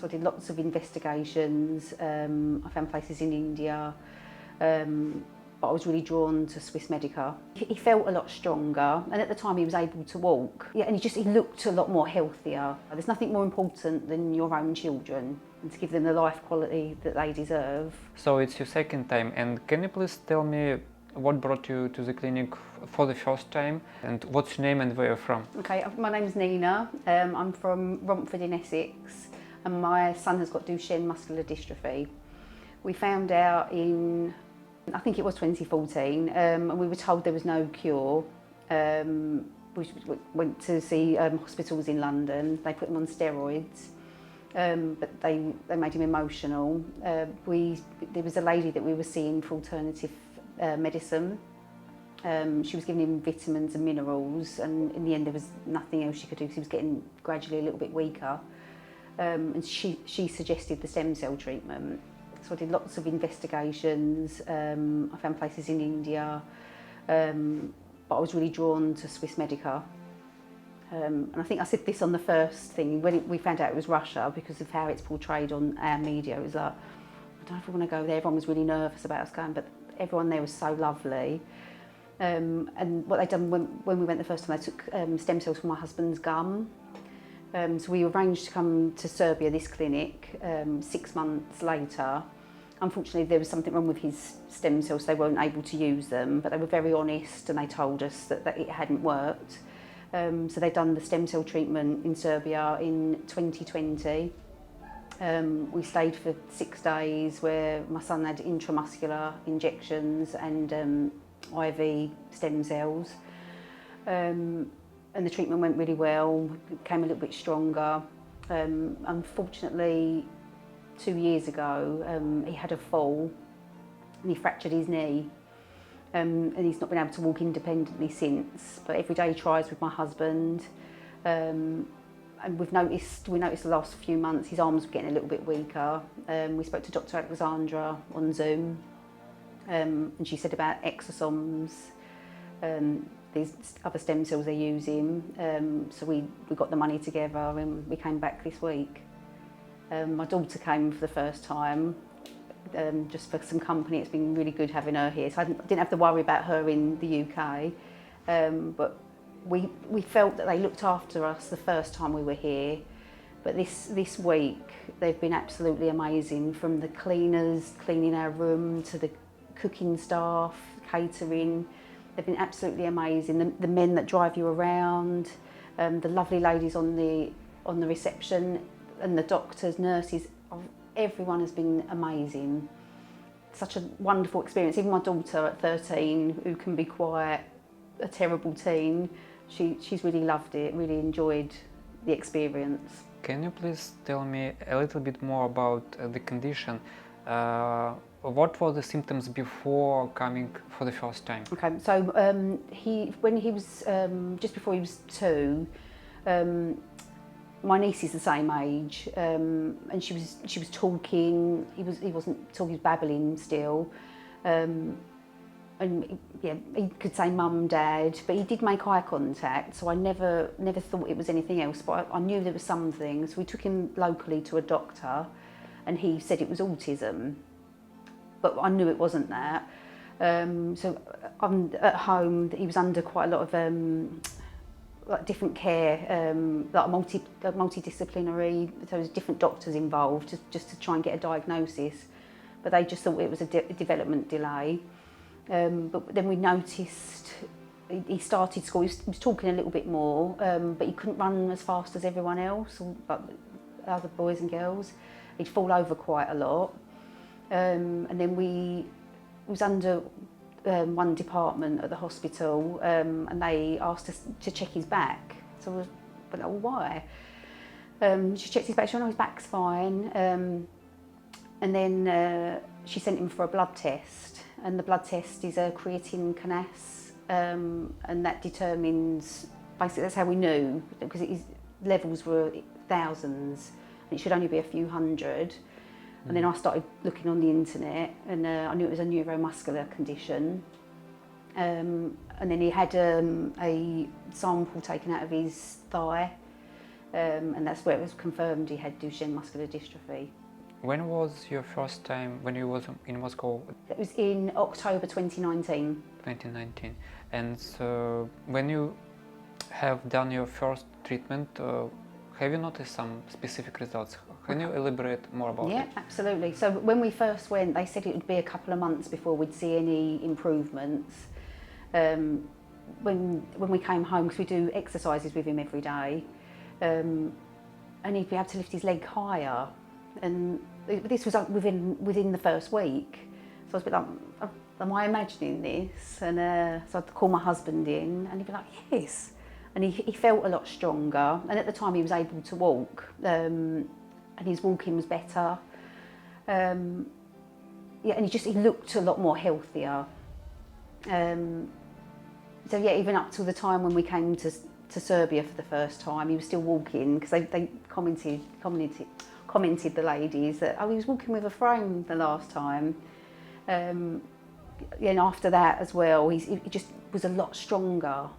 So I did lots of investigations. I found places in India, but I was really drawn to Swiss Medica. He felt a lot stronger, and at the time he was able to walk. Yeah, and he looked a lot more healthier. There's nothing more important than your own children and to give them the life quality that they deserve. So it's your second time, and can you please tell me what brought you to the clinic for the first time, and what's your name and where you're from? Okay, my name's Nina. I'm from Romford in Essex, and my son has got Duchenne Muscular Dystrophy. We found out in, I think it was 2014, and we were told there was no cure. We went to see hospitals in London. They put him on steroids, but they made him emotional. There was a lady that we were seeing for alternative medicine. She was giving him vitamins and minerals, and in the end there was nothing else she could do because he was getting gradually a little bit weaker. And she suggested the stem cell treatment. So I did lots of investigations. I found places in India, but I was really drawn to Swiss Medica. And I think I said this on the first thing when we found out it was Russia, because of how it's portrayed on our media. It was like, I don't know if I want to go there. Everyone was really nervous about us going, but everyone there was so lovely. And what they'd done when we went the first time, they took stem cells from my husband's gum. So we arranged to come to Serbia, this clinic, 6 months later. Unfortunately, there was something wrong with his stem cells, they weren't able to use them, but they were very honest and they told us that it hadn't worked. So they'd done the stem cell treatment in Serbia in 2020. We stayed for 6 days where my son had intramuscular injections and IV stem cells. And the treatment went really well, became a little bit stronger. Unfortunately, 2 years ago, he had a fall and he fractured his knee. And he's not been able to walk independently since, but every day he tries with my husband. And we noticed the last few months his arms were getting a little bit weaker. We spoke to Dr. Alexandra on Zoom, and she said about exosomes, these other stem cells they're using. So we got the money together and we came back this week. My daughter came for the first time, just for some company. It's been really good having her here, so I didn't have to worry about her in the UK. But we felt that they looked after us the first time we were here, but this week they've been absolutely amazing, from the cleaners cleaning our room to the cooking staff, catering. They've been absolutely amazing. The men that drive you around, the lovely ladies on the reception, and the doctors, nurses, everyone has been amazing. Such a wonderful experience. Even my daughter at 13, who can be quite a terrible teen, she's really loved it, really enjoyed the experience. Can you please tell me a little bit more about the condition? What were the symptoms before coming for the first time? Okay, so when he was just before he was 2, my niece is the same age, and she was talking. He wasn't talking; he was babbling still, and yeah, he could say mum, dad, but he did make eye contact. So I never thought it was anything else, but I knew there was something. So we took him locally to a doctor, and he said it was autism, but I knew it wasn't that. So at home, he was under quite a lot of like different care, like multidisciplinary. So there's different doctors involved just to try and get a diagnosis, but they just thought it was a development delay. But then we noticed he started school. He was talking a little bit more, but he couldn't run as fast as everyone else, like other boys and girls. He'd fall over quite a lot, and then he was under one department at the hospital, and they asked us to check his back. So I was like, well, why? She checked his back. She went, oh, his back's fine. And then she sent him for a blood test, and the blood test is a creatine kinase, and that determines, basically that's how we knew, because his levels were thousands and it should only be a few hundred. And then I started looking on the internet, and I knew it was a neuromuscular condition. And then he had a sample taken out of his thigh, and that's where it was confirmed he had Duchenne Muscular Dystrophy. When was your first time when you was in Moscow? It was in October 2019. 2019. And so when you have done your first treatment, have you noticed some specific results? Can you elaborate more about it? Yeah, absolutely. So when we first went, they said it would be a couple of months before we'd see any improvements. When we came home, because we do exercises with him every day, and he'd be able to lift his leg higher, and this was within the first week. So I was a bit like, am I imagining this? And so I'd call my husband in, and he'd be like, yes. And he felt a lot stronger, and at the time he was able to walk, and his walking was better. Yeah, and he looked a lot more healthier. So yeah, even up till the time when we came to Serbia for the first time, he was still walking, because they commented the ladies that, oh, he was walking with a frame the last time. Yeah, and after that as well, he just was a lot stronger.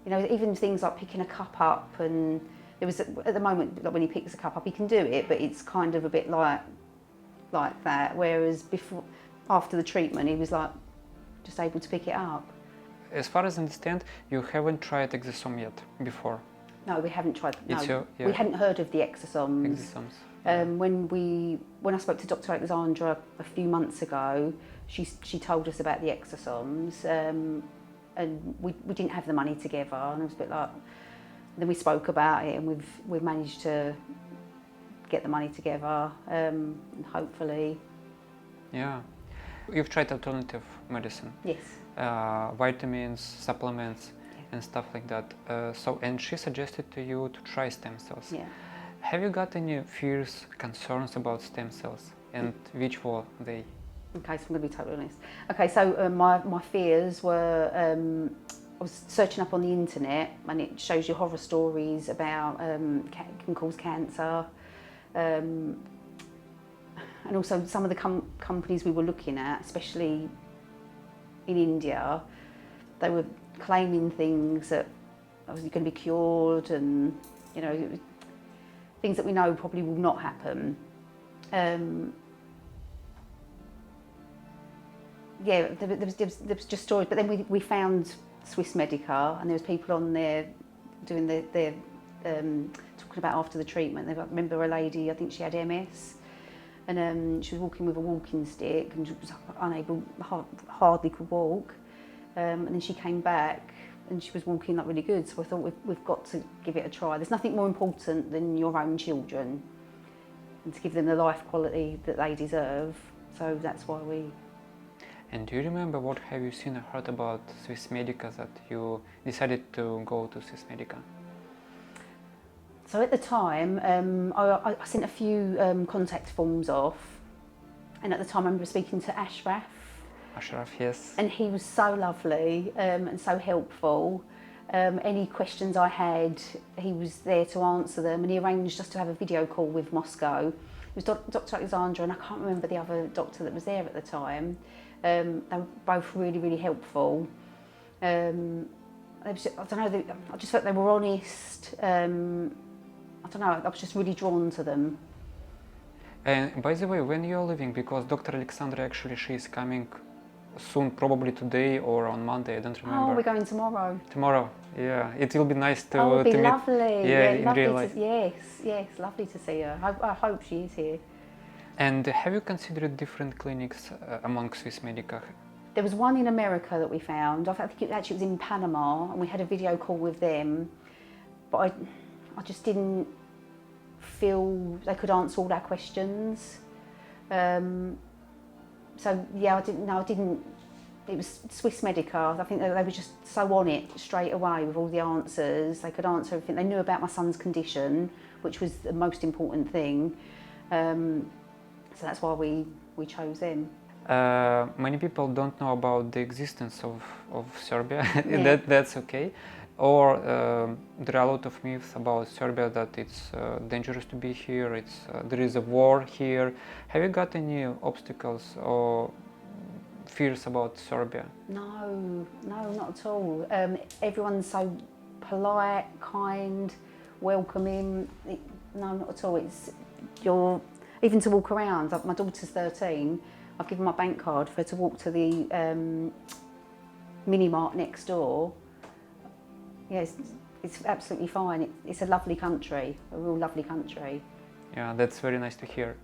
You know, even things like picking a cup up, and there was at the moment, like when he picks a cup up, he can do it, but it's kind of a bit like that. Whereas after the treatment, he was like just able to pick it up. As far as I understand, you haven't tried exosome yet before. No, we haven't tried. No, yeah. We hadn't heard of the exosomes. When I spoke to Dr. Alexandra a few months ago, she told us about the exosomes, and we didn't have the money together, and I was a bit like. Then we spoke about it, and we've managed to get the money together, and hopefully. Yeah, you've tried alternative medicine. Yes. Vitamins, supplements, and stuff like that. And she suggested to you to try stem cells. Yeah. Have you got any fears, concerns about stem cells, and which were they? Okay, so I'm going to be totally honest. Okay, so my fears were, I was searching up on the internet, and it shows you horror stories about can cause cancer, and also some of the companies we were looking at, especially in India, they were claiming things that was going to be cured, and you know, things that we know probably will not happen. Yeah, there was just stories, but then we found Swiss Medica, and there was people on there doing their talking about after the treatment. I remember a lady, I think she had MS, and she was walking with a walking stick, and she was unable, hardly could walk, and then she came back, and she was walking like really good. So I thought we've got to give it a try. There's nothing more important than your own children, and to give them the life quality that they deserve. So that's why we. And do you remember what have you seen or heard about Swiss Medica that you decided to go to Swiss Medica? So at the time, I sent a few contact forms off, and at the time I remember speaking to Ashraf. Ashraf, yes. And he was so lovely and so helpful. Any questions I had, he was there to answer them, and he arranged us to have a video call with Moscow. It was Dr. Alexandra, and I can't remember the other doctor that was there at the time. They were both really, really helpful. I don't know, I just felt they were honest. I don't know, I was just really drawn to them. And by the way, when you're leaving, because Dr. Alexandra actually, she's coming soon, probably today or on Monday, I don't remember. Oh, we're going tomorrow. Tomorrow, yeah. It will be nice to, oh, it'll be meet. lovely. Yeah, in real life. Yes, lovely to see her. I hope she is here. And have you considered different clinics among Swiss Medica? There was one in America that we found. I think it actually was in Panama, and we had a video call with them. But I just didn't feel they could answer all our questions. So yeah, I didn't. It was Swiss Medica. I think they were just so on it straight away with all the answers. They could answer everything. They knew about my son's condition, which was the most important thing. So that's why we chose them. Many people don't know about the existence of Serbia. Yeah. That's okay. Or there are a lot of myths about Serbia, that it's dangerous to be here, there is a war here. Have you got any obstacles or fears about Serbia? No, not at all. Everyone's so polite, kind. welcoming. No, not at all. You're even to walk around. My daughter's 13. I've given my bank card for her to walk to the mini mart next door. Yeah, it's absolutely fine. It's a lovely country, a real lovely country. Yeah, that's very nice to hear.